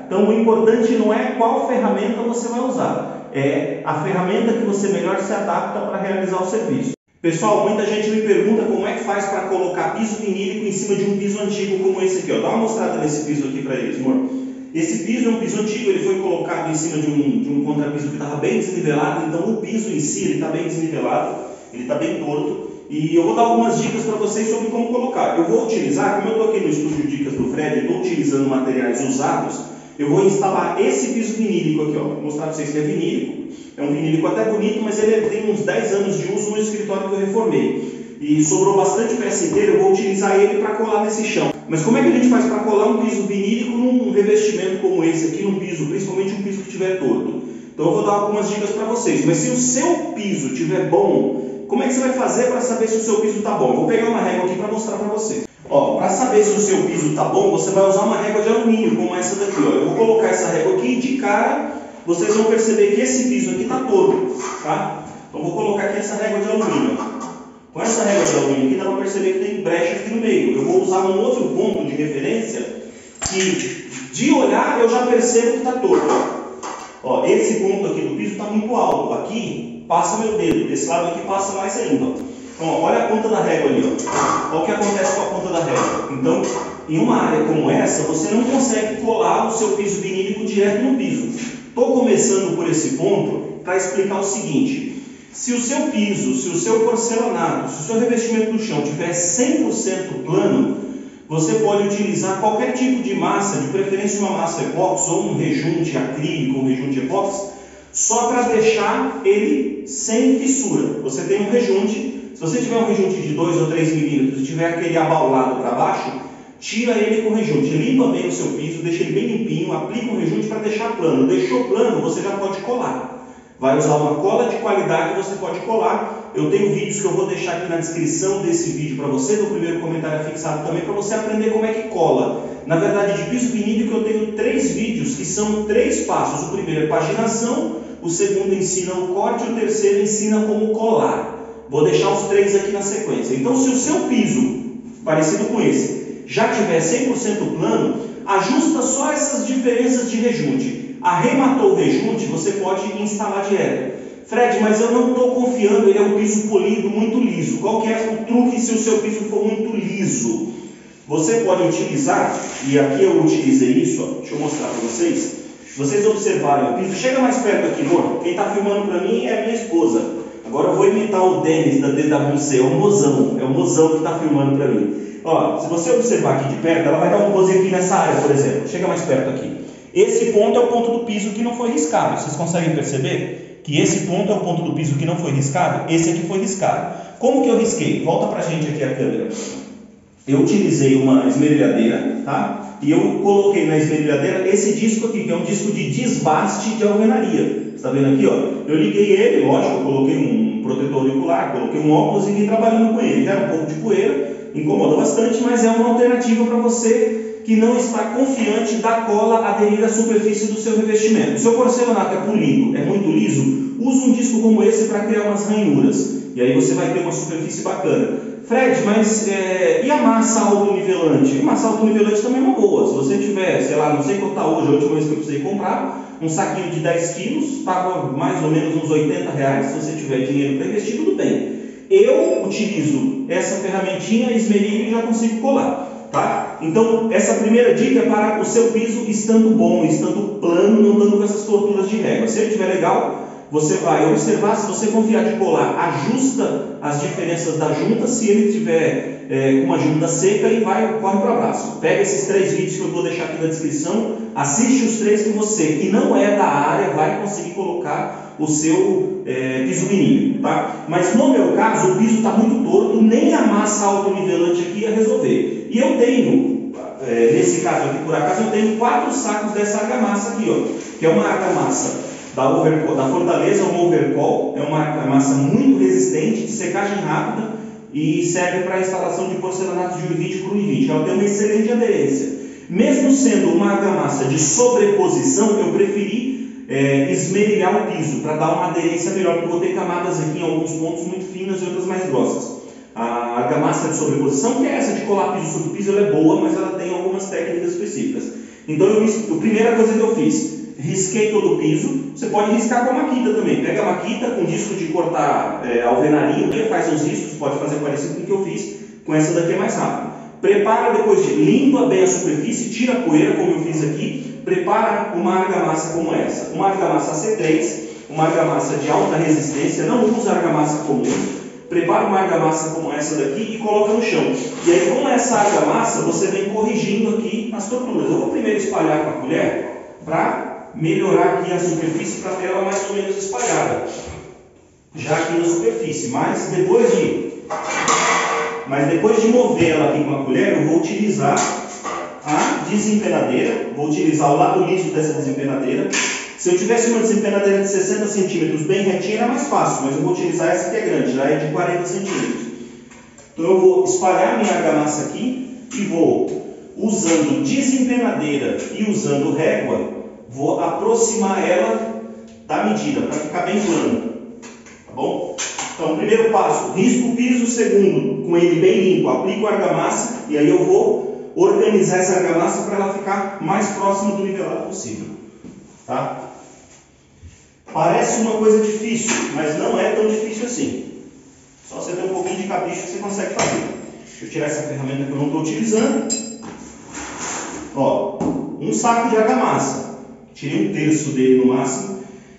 Então o importante não é qual ferramenta você vai usar, é a ferramenta que você melhor se adapta para realizar o serviço. Pessoal, muita gente me pergunta como é que faz para colocar piso vinílico em cima de um piso antigo como esse aqui. Ó. Dá uma mostrada nesse piso aqui para eles, amor. Esse piso é um piso antigo, ele foi colocado em cima de um contrapiso que estava bem desnivelado, então o piso em si está bem desnivelado, ele está bem torto. E eu vou dar algumas dicas para vocês sobre como colocar. Eu vou utilizar, como eu estou aqui no estúdio Dicas do Fred, estou utilizando materiais usados, eu vou instalar esse piso vinílico aqui, ó. Vou mostrar para vocês que é vinílico. É um vinílico até bonito, mas ele tem uns 10 anos de uso no escritório que eu reformei. E sobrou bastante peça inteira, eu vou utilizar ele para colar nesse chão. Mas como é que a gente faz para colar um piso vinílico num revestimento como esse aqui, num piso, principalmente um piso que estiver torto? Então eu vou dar algumas dicas para vocês. Mas se o seu piso estiver bom, como é que você vai fazer para saber se o seu piso está bom? Vou pegar uma régua aqui para mostrar para vocês. Para saber se o seu piso está bom, você vai usar uma régua de alumínio, como essa daqui. Ó. Eu vou colocar essa régua aqui e de cara vocês vão perceber que esse piso aqui está torto. Tá? Então vou colocar aqui essa régua de alumínio. Com essa régua de alumínio aqui dá para perceber que tem brecha aqui no meio. Eu vou usar um outro ponto de referência que de olhar eu já percebo que está torto. Ó, esse ponto aqui do piso está muito alto. Aqui passa meu dedo, desse lado aqui passa mais ainda. Então, olha a ponta da régua ali. Ó. Olha o que acontece com a ponta da régua. Então, em uma área como essa, você não consegue colar o seu piso vinílico direto no piso. Estou começando por esse ponto para explicar o seguinte. Se o seu piso, se o seu porcelanato, se o seu revestimento do chão estiver 100% plano, você pode utilizar qualquer tipo de massa, de preferência uma massa epóxi ou um rejunte acrílico ou um rejunte epóxi, só para deixar ele sem fissura. Você tem um rejunte, se você tiver um rejunte de 2 ou 3 milímetros e tiver aquele abaulado para baixo, tira ele com o rejunte, limpa bem o seu piso, deixa ele bem limpinho, aplica um rejunte para deixar plano. Deixou plano, você já pode colar. Vai usar uma cola de qualidade, você pode colar. Eu tenho vídeos que eu vou deixar aqui na descrição desse vídeo para você, no primeiro comentário fixado também, para você aprender como é que cola. Na verdade, de piso vinílico eu tenho 3 vídeos que são 3 passos. O primeiro é paginação, o segundo ensina o corte e o terceiro ensina como colar. Vou deixar os 3 aqui na sequência. Então, se o seu piso, parecido com esse, já tiver 100% plano, ajusta só essas diferenças de rejunte. Arrematou o rejunte, você pode instalar direto. Fred, mas eu não estou confiando, ele é um piso polido muito liso. Qual que é o truque se o seu piso for muito liso? Você pode utilizar, e aqui eu utilizei isso, ó, deixa eu mostrar para vocês. Se vocês observarem o piso, chega mais perto aqui, amor. Quem está filmando para mim é a minha esposa. Agora eu vou imitar o Denis da DWC, é o mozão que está filmando para mim. Ó, se você observar aqui de perto, ela vai dar um close aqui nessa área, por exemplo. Chega mais perto aqui. Esse ponto é o ponto do piso que não foi riscado. Vocês conseguem perceber que esse ponto é o ponto do piso que não foi riscado? Esse aqui foi riscado. Como que eu risquei? Volta pra gente aqui a câmera. Eu utilizei uma esmerilhadeira, tá? E eu coloquei na esmerilhadeira esse disco aqui, que é um disco de desbaste de alvenaria. Você tá vendo aqui, ó? Eu liguei ele, lógico, eu coloquei um protetor auricular, coloquei um óculos e vim trabalhando com ele. Era um pouco de poeira, incomoda bastante, mas é uma alternativa para você que não está confiante da cola aderir à superfície do seu revestimento. O seu porcelanato é polido, é muito liso, use um disco como esse para criar umas ranhuras. E aí você vai ter uma superfície bacana. Fred, mas e a massa autonivelante? A massa autonivelante também é uma boa. Se você tiver, sei lá, não sei quanto está hoje, a última vez que eu precisei comprar, um saquinho de 10 quilos, paga mais ou menos uns R$80. Se você tiver dinheiro para investir, tudo bem. Eu utilizo essa ferramentinha, esmerilho e já consigo colar. Tá? Então, essa primeira dica é para o seu piso estando bom, estando plano, não dando com essas torturas de régua. Se ele estiver legal, você vai observar, se você confiar de colar, ajusta as diferenças da junta. Se ele tiver com uma junta seca, ele corre para o abraço. Pega esses 3 vídeos que eu vou deixar aqui na descrição, assiste os 3 que você, que não é da área, vai conseguir colocar o seu piso vinílico, tá? Mas no meu caso, o piso está muito torto, nem a massa autonivelante aqui ia resolver. E eu tenho, nesse caso aqui por acaso, eu tenho 4 sacos dessa argamassa aqui, ó, que é uma argamassa da Fortaleza, uma Overcall, é uma argamassa muito resistente, de secagem rápida e serve para a instalação de porcelanato de U20 por U20. Ela tem uma excelente aderência. Mesmo sendo uma argamassa de sobreposição, eu preferi esmerilhar o piso para dar uma aderência melhor, porque eu vou ter camadas aqui em alguns pontos muito finas e outras mais grossas. A argamassa de sobreposição, que é essa de colar piso sobre piso, ela é boa, mas ela tem algumas técnicas específicas. Então a primeira coisa que eu fiz, risquei todo o piso. Você pode riscar com a maquita também. Pega a maquita com disco de cortar alvenaria, faz uns riscos, pode fazer parecido com o que eu fiz. Com essa daqui é mais rápido. Prepara depois limpa bem a superfície, tira a poeira como eu fiz aqui. Prepara uma argamassa como essa. Uma argamassa C3, uma argamassa de alta resistência, não usa argamassa comum. Prepara uma argamassa como essa daqui e coloca no chão. E aí com essa argamassa você vem corrigindo aqui as torturas. Eu vou primeiro espalhar com a colher para melhorar aqui a superfície, para ter ela mais ou menos espalhada. Já aqui na superfície. Mas depois de mover ela aqui com a colher, eu vou utilizar a desempenadeira. Vou utilizar o lado liso dessa desempenadeira. Se eu tivesse uma desempenadeira de 60 centímetros bem retinha, era mais fácil, mas eu vou utilizar essa que é grande, já é de 40 centímetros. Então eu vou espalhar minha argamassa aqui e vou, usando desempenadeira e usando régua, vou aproximar ela da medida, para ficar bem plano. Tá bom? Então, primeiro passo, risco o piso. Segundo, com ele bem limpo, aplico a argamassa e aí eu vou organizar essa argamassa para ela ficar mais próxima do nivelado possível. Tá? Parece uma coisa difícil, mas não é tão difícil assim. Só você ter um pouquinho de capricho que você consegue fazer. Deixa eu tirar essa ferramenta que eu não estou utilizando. Ó, um saco de argamassa. Tirei um terço dele no máximo.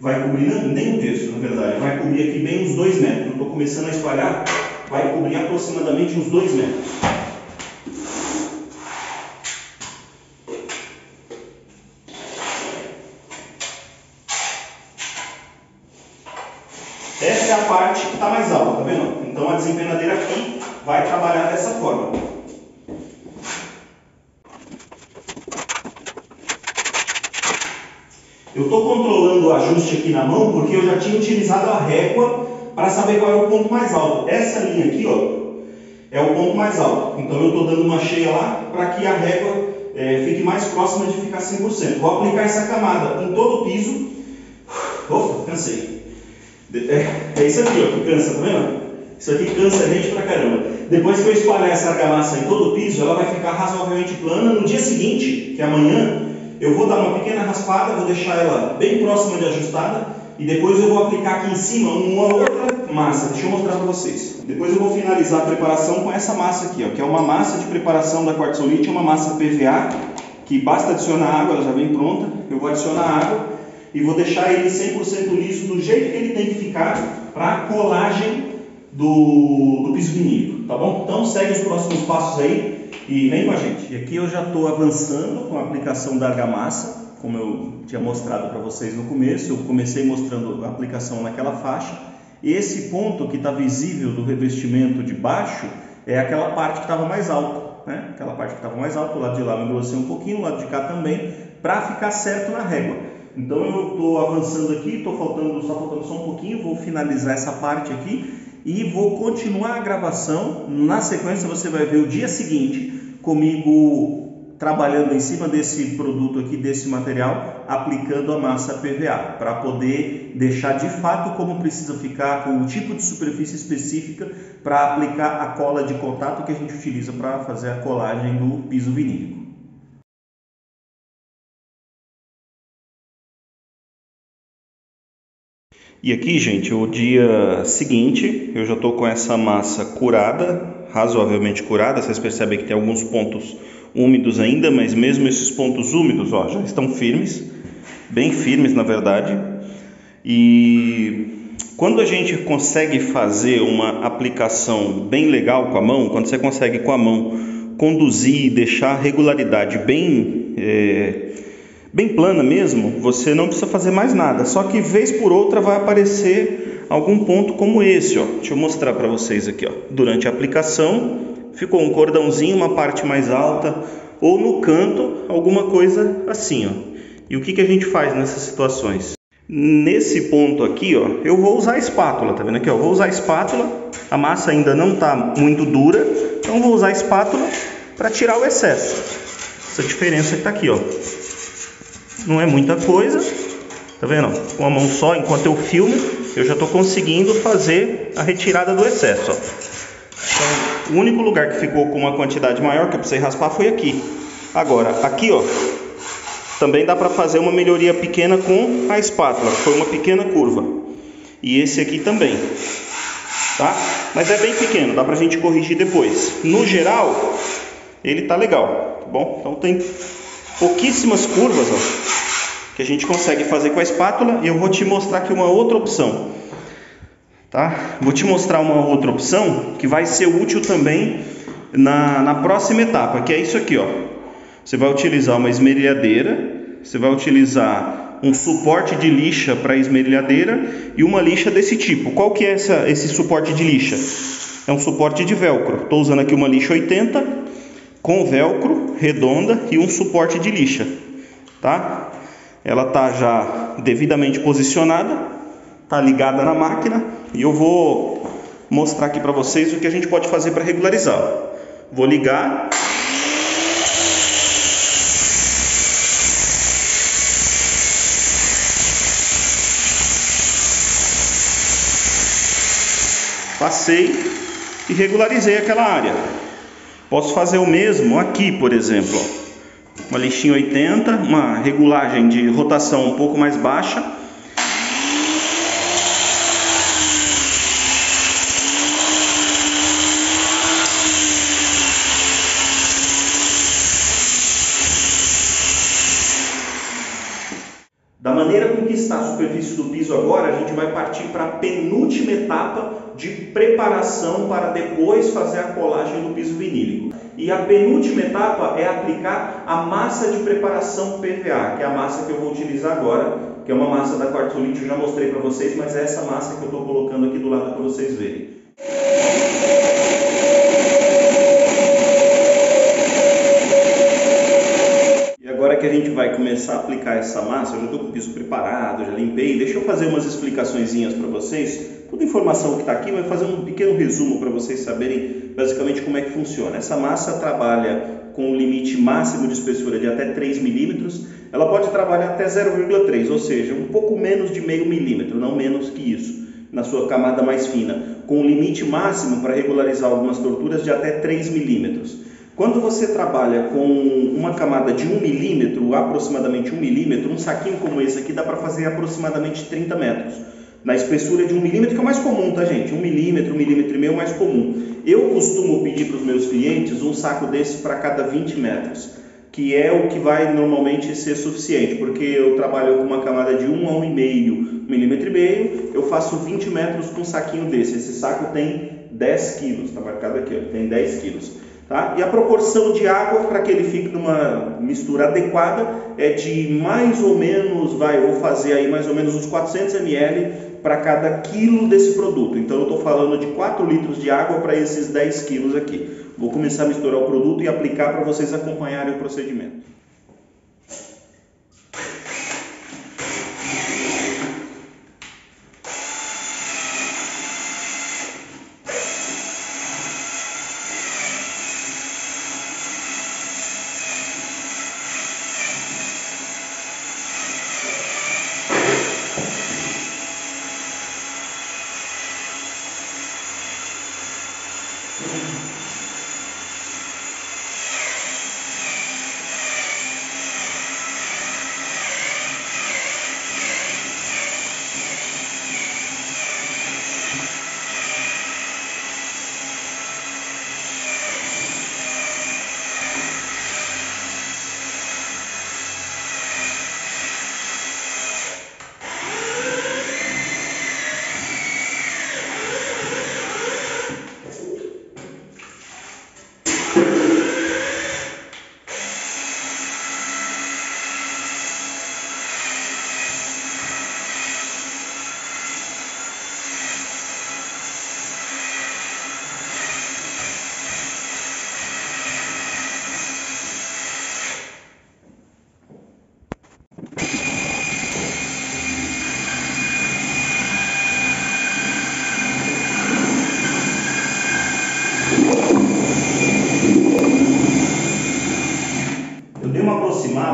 Vai cobrir, nem um terço na verdade, vai cobrir aqui bem uns 2 metros. Eu estou começando a espalhar, vai cobrir aproximadamente uns 2 metros. Essa é a parte que está mais alta, tá vendo? Então a desempenadeira aqui vai trabalhar dessa forma. Eu estou controlando o ajuste aqui na mão porque eu já tinha utilizado a régua para saber qual é o ponto mais alto. Essa linha aqui, ó, é o ponto mais alto. Então eu estou dando uma cheia lá para que a régua fique mais próxima de ficar 100%. Vou aplicar essa camada em todo o piso. Opa, cansei. É isso aqui, ó, que cansa, tá vendo? Isso aqui cansa a gente pra caramba. Depois que eu espalhar essa argamassa em todo o piso, ela vai ficar razoavelmente plana. No dia seguinte, que é amanhã, eu vou dar uma pequena raspada, vou deixar ela bem próxima de ajustada e depois eu vou aplicar aqui em cima uma outra massa. Deixa eu mostrar para vocês. Depois eu vou finalizar a preparação com essa massa aqui, ó, que é uma massa de preparação da quartzolite, uma massa PVA, que basta adicionar água, ela já vem pronta. Eu vou adicionar água e vou deixar ele 100% liso do jeito que ele tem que ficar para a colagem do piso vinílico, tá bom? Então segue os próximos passos aí e vem com a gente. E aqui eu já estou avançando com a aplicação da argamassa, como eu tinha mostrado para vocês no começo. Eu comecei mostrando a aplicação naquela faixa. Esse ponto que está visível do revestimento de baixo é aquela parte que estava mais alta, né? Aquela parte que estava mais alta, o lado de lá eu engrossei um pouquinho, o lado de cá também, para ficar certo na régua. Então eu estou avançando aqui, está faltando só um pouquinho, vou finalizar essa parte aqui e vou continuar a gravação. Na sequência você vai ver o dia seguinte comigo trabalhando em cima desse produto aqui, desse material, aplicando a massa PVA, para poder deixar de fato como precisa ficar, com o tipo de superfície específica para aplicar a cola de contato que a gente utiliza para fazer a colagem do piso vinílico. E aqui, gente, o dia seguinte, eu já estou com essa massa curada, razoavelmente curada. Vocês percebem que tem alguns pontos úmidos ainda, mas mesmo esses pontos úmidos, ó, já estão firmes, bem firmes na verdade. E quando a gente consegue fazer uma aplicação bem legal com a mão, quando você consegue com a mão conduzir e deixar a regularidade bem plana mesmo, você não precisa fazer mais nada. Só que vez por outra vai aparecer algum ponto como esse, ó. Deixa eu mostrar para vocês aqui, ó. Durante a aplicação ficou um cordãozinho, uma parte mais alta, ou no canto alguma coisa assim, ó. E o que a gente faz nessas situações? Nesse ponto aqui, ó, eu vou usar a espátula, tá vendo aqui, ó? Vou usar a espátula. A massa ainda não está muito dura, então vou usar a espátula para tirar o excesso. Essa diferença que está aqui, ó. Não é muita coisa, tá vendo? Com a mão só, enquanto eu filmo, eu já estou conseguindo fazer a retirada do excesso, ó. Então, o único lugar que ficou com uma quantidade maior que eu precisei raspar foi aqui. Agora, aqui, ó, Também dá para fazer uma melhoria pequena com a espátula, foi uma pequena curva. E esse aqui também, tá? Mas é bem pequeno, dá pra gente corrigir depois. No geral, ele tá legal, tá bom? Então tem pouquíssimas curvas, ó, que a gente consegue fazer com a espátula. E eu vou te mostrar aqui uma outra opção, tá? Vou te mostrar uma outra opção que vai ser útil também na próxima etapa, que é isso aqui, ó. Você vai utilizar uma esmerilhadeira, você vai utilizar um suporte de lixa para esmerilhadeira e uma lixa desse tipo. Qual que é esse suporte de lixa? É um suporte de velcro. Estou usando aqui uma lixa 80 com velcro redonda e um suporte de lixa, tá? Ela tá já devidamente posicionada, tá ligada na máquina e eu vou mostrar aqui para vocês o que a gente pode fazer para regularizar. Vou ligar. Passei e regularizei aquela área. Posso fazer o mesmo aqui, por exemplo. Uma lixinha 80, uma regulagem de rotação um pouco mais baixa. Da maneira com que está a superfície do piso agora, a gente vai partir para a penúltima etapa de preparação para depois fazer a colagem do piso vinílico. E a penúltima etapa é aplicar a massa de preparação PVA, que é a massa que eu vou utilizar agora, que é uma massa da Quartzolite, eu já mostrei para vocês, mas é essa massa que eu estou colocando aqui do lado para vocês verem. Agora que a gente vai começar a aplicar essa massa, eu já estou com o piso preparado, já limpei. Deixa eu fazer umas explicaçõezinhas para vocês. Toda informação que está aqui vai fazer um pequeno resumo para vocês saberem basicamente como é que funciona. Essa massa trabalha com um limite máximo de espessura de até 3 milímetros. Ela pode trabalhar até 0,3, ou seja, um pouco menos de meio milímetro, não menos que isso, na sua camada mais fina, com um limite máximo para regularizar algumas torturas de até 3 milímetros. Quando você trabalha com uma camada de 1 milímetro, aproximadamente 1 milímetro, um saquinho como esse aqui dá para fazer aproximadamente 30 metros. Na espessura de 1 milímetro, que é o mais comum, tá, gente? 1 milímetro, 1 milímetro e meio é o mais comum. Eu costumo pedir para os meus clientes um saco desse para cada 20 metros, que é o que vai normalmente ser suficiente, porque eu trabalho com uma camada de 1 a 1,5 milímetro e meio, eu faço 20 metros com um saquinho desse. Esse saco tem 10 quilos, está marcado aqui, ó, tem 10 quilos. Tá? E a proporção de água para que ele fique numa mistura adequada é de mais ou menos, vou fazer aí mais ou menos uns 400 ml para cada quilo desse produto. Então eu estou falando de 4 litros de água para esses 10 quilos aqui. Vou começar a misturar o produto e aplicar para vocês acompanharem o procedimento.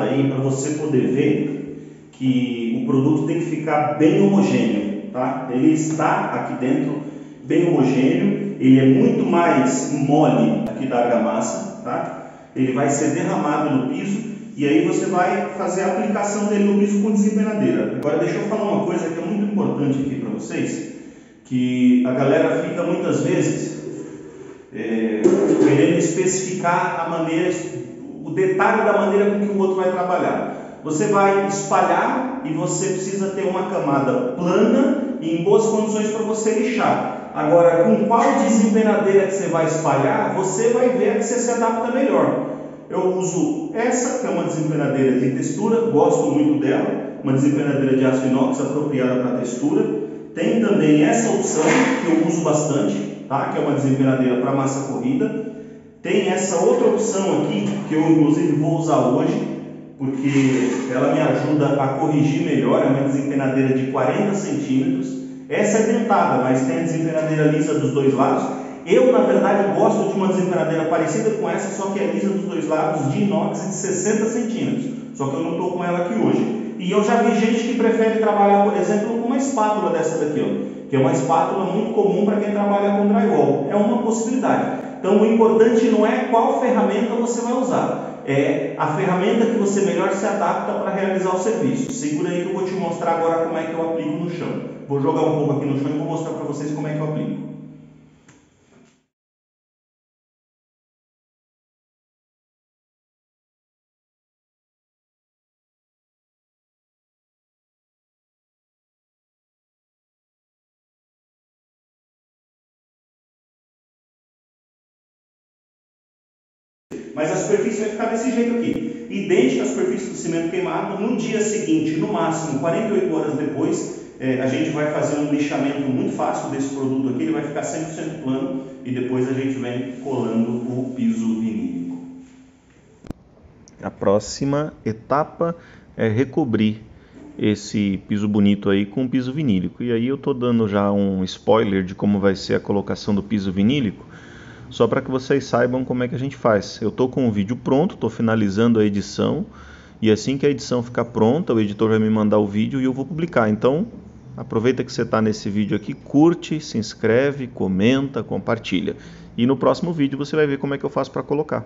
Aí para você poder ver que o produto tem que ficar bem homogêneo, tá? Ele está aqui dentro bem homogêneo, ele é muito mais mole aqui da argamassa, tá? Ele vai ser derramado no piso e aí você vai fazer a aplicação dele no piso com desempenadeira. Agora deixa eu falar uma coisa que é muito importante aqui para vocês, que a galera fica muitas vezes querendo especificar a maneira, o detalhe da maneira com que o outro vai trabalhar. Você vai espalhar e você precisa ter uma camada plana e em boas condições para você lixar. Agora, com qual desempenadeira que você vai espalhar, você vai ver a que você se adapta melhor. Eu uso essa, que é uma desempenadeira de textura, gosto muito dela, uma desempenadeira de aço inox apropriada para textura. Tem também essa opção, que eu uso bastante, tá? Que é uma desempenadeira para massa corrida. Tem essa outra opção aqui, que eu inclusive vou usar hoje, porque ela me ajuda a corrigir melhor, é uma desempenadeira de 40 centímetros. Essa é dentada, mas tem a desempenadeira lisa dos dois lados. Eu, na verdade, gosto de uma desempenadeira parecida com essa, só que é lisa dos dois lados, de inox de 60 centímetros. Só que eu não estou com ela aqui hoje. E eu já vi gente que prefere trabalhar, por exemplo, com uma espátula dessa daqui, ó, que é uma espátula muito comum para quem trabalha com drywall. É uma possibilidade. Então, o importante não é qual ferramenta você vai usar, é a ferramenta que você melhor se adapta para realizar o serviço. Segura aí que eu vou te mostrar agora como é que eu aplico no chão. Vou jogar um pouco aqui no chão e vou mostrar para vocês como é que eu aplico. Mas a superfície vai ficar desse jeito aqui, idêntica à superfície do cimento queimado. No dia seguinte, no máximo 48 horas depois, a gente vai fazer um lixamento muito fácil desse produto aqui, ele vai ficar 100% plano e depois a gente vem colando o piso vinílico. A próxima etapa é recobrir esse piso bonito aí com piso vinílico. E aí eu tô dando já um spoiler de como vai ser a colocação do piso vinílico, só para que vocês saibam como é que a gente faz. Eu estou com o vídeo pronto, estou finalizando a edição, e assim que a edição ficar pronta, o editor vai me mandar o vídeo e eu vou publicar. Então, aproveita que você está nesse vídeo aqui, curte, se inscreve, comenta, compartilha. E no próximo vídeo você vai ver como é que eu faço para colocar.